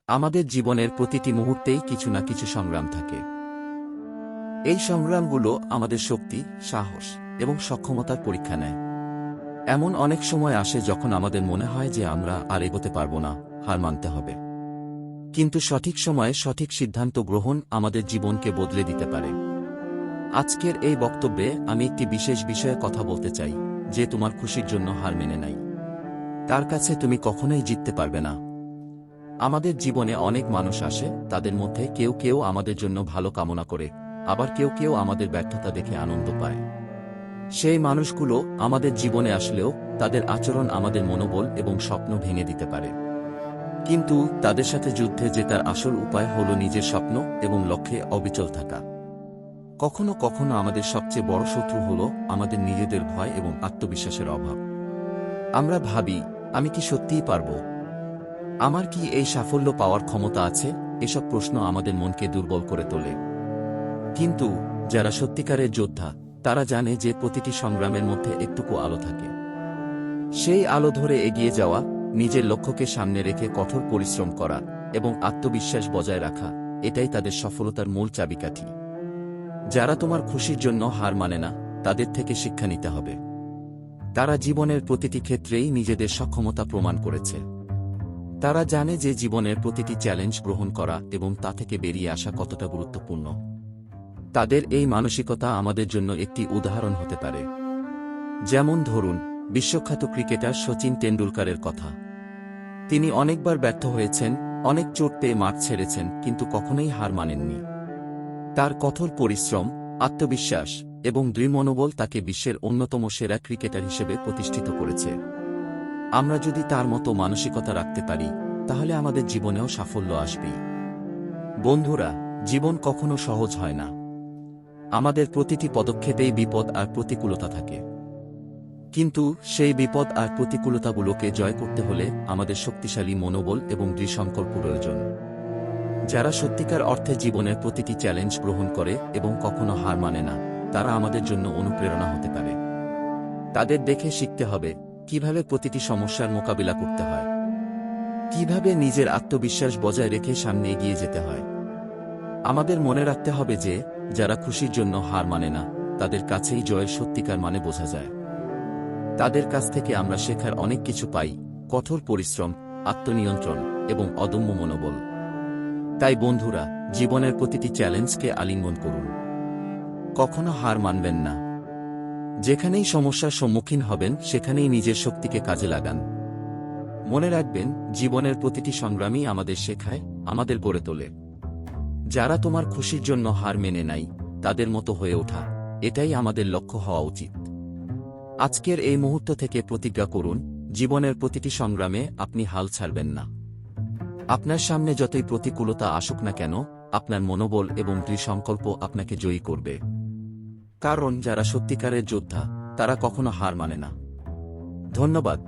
আমাদের জীবনের প্রতিটি মুহূর্তেই কিছু না কিছু সংগ্রাম থাকে। এই সংগ্রামগুলো আমাদের শক্তি, সাহস এবং সক্ষমতার পরীক্ষা নেয়। এমন অনেক সময় আসে যখন আমাদের মনে হয় যে আমরা আর এগোতে পারব না, হার মানতে হবে। কিন্তু সঠিক সময়ে সঠিক সিদ্ধান্ত গ্রহণ আমাদের জীবনকে বদলে দিতে পারে। আজকের এই বক্তব্যে আমি একটি বিশেষ বিষয়ে কথা বলতে চাই, যে তোমার খুশির জন্য হার মেনে নাই তার কাছে তুমি কখনোই জিততে পারবে না। আমাদের জীবনে অনেক মানুষ আসে, তাদের মধ্যে কেউ কেউ আমাদের জন্য ভালো কামনা করে, আবার কেউ কেউ আমাদের ব্যর্থতা দেখে আনন্দ পায়। সেই মানুষগুলো আমাদের জীবনে আসলেও তাদের আচরণ আমাদের মনোবল এবং স্বপ্ন ভেঙে দিতে পারে। কিন্তু তাদের সাথে যুদ্ধে জেতার আসল উপায় হল নিজের স্বপ্ন এবং লক্ষ্যে অবিচল থাকা। কখনো কখনো আমাদের সবচেয়ে বড় শত্রু হল আমাদের নিজেদের ভয় এবং আত্মবিশ্বাসের অভাব। আমরা ভাবি, আমি কি সত্যিই পারব? আমার কি এই সাফল্য পাওয়ার ক্ষমতা আছে? এসব প্রশ্ন আমাদের মনকে দুর্বল করে তোলে। কিন্তু যারা সত্যিকারের যোদ্ধা, তারা জানে যে প্রতিটি সংগ্রামের মধ্যে একটুকু আলো থাকে। সেই আলো ধরে এগিয়ে যাওয়া, নিজের লক্ষ্যকে সামনে রেখে কঠোর পরিশ্রম করা এবং আত্মবিশ্বাস বজায় রাখা, এটাই তাদের সফলতার মূল চাবিকাঠি। যারা তোমার খুশির জন্য হার মানে না, তাদের থেকে শিক্ষা নিতে হবে। তারা জীবনের প্রতিটি ক্ষেত্রেই নিজেদের সক্ষমতা প্রমাণ করেছে। তারা জানে যে জীবনের প্রতিটি চ্যালেঞ্জ গ্রহণ করা এবং তা থেকে বেরিয়ে আসা কতটা গুরুত্বপূর্ণ। তাদের এই মানসিকতা আমাদের জন্য একটি উদাহরণ হতে পারে। যেমন ধরুন, বিশ্বখ্যাত ক্রিকেটার শচীন টেন্ডুলকারের কথা। তিনি অনেকবার ব্যর্থ হয়েছেন, অনেক চোট পেয়ে মাঠ ছেড়েছেন, কিন্তু কখনোই হার মানেননি। তার কঠোর পরিশ্রম, আত্মবিশ্বাস এবং দৃঢ় মনোবল তাকে বিশ্বের অন্যতম সেরা ক্রিকেটার হিসেবে প্রতিষ্ঠিত করেছে। আমরা যদি তার মতো মানসিকতা রাখতে পারি, তাহলে আমাদের জীবনেও সাফল্য আসবেই। বন্ধুরা, জীবন কখনো সহজ হয় না। আমাদের প্রতিটি পদক্ষেপেই বিপদ আর প্রতিকূলতা থাকে। কিন্তু সেই বিপদ আর প্রতিকূলতাগুলোকে জয় করতে হলে আমাদের শক্তিশালী মনোবল এবং দৃঢ় সংকল্প প্রয়োজন। যারা সত্যিকার অর্থে জীবনের প্রতিটি চ্যালেঞ্জ গ্রহণ করে এবং কখনো হার মানে না, তারা আমাদের জন্য অনুপ্রেরণা হতে পারে। তাদের দেখে শিখতে হবে কিভাবে প্রতিটি সমস্যার মোকাবিলা করতে হয়, কিভাবে নিজের আত্মবিশ্বাস বজায় রেখে সামনে এগিয়ে যেতে হয়। আমাদের মনে রাখতে হবে যে, যারা খুশির জন্য হার মানে না, তাদের কাছেই জয়ের সত্যিকার মানে বোঝা যায়। তাদের কাছ থেকে আমরা শেখার অনেক কিছু পাই: কঠোর পরিশ্রম, আত্মনিয়ন্ত্রণ এবং অদম্য মনোবল। তাই বন্ধুরা, জীবনের প্রতিটি চ্যালেঞ্জকে আলিঙ্গন করুন। কখনো হার মানবেন না। যেখানেই সমস্যার সম্মুখীন হবেন, সেখানেই নিজের শক্তিকে কাজে লাগান। মনে রাখবেন, জীবনের প্রতিটি সংগ্রামই আমাদের শেখায়, আমাদের গড়ে তোলে। যারা তোমার খুশির জন্য হার মেনে নাই, তাদের মতো হয়ে ওঠা, এটাই আমাদের লক্ষ্য হওয়া উচিত। আজকের এই মুহূর্ত থেকে প্রতিজ্ঞা করুন, জীবনের প্রতিটি সংগ্রামে আপনি হাল ছাড়বেন না। আপনার সামনে যতই প্রতিকূলতা আসুক না কেন, আপনার মনোবল এবং দৃঢ় সংকল্প আপনাকে জয়ী করবে। কারণ যারা সত্যিকারের যোদ্ধা, তারা কখনো হার মানে না। ধন্যবাদ।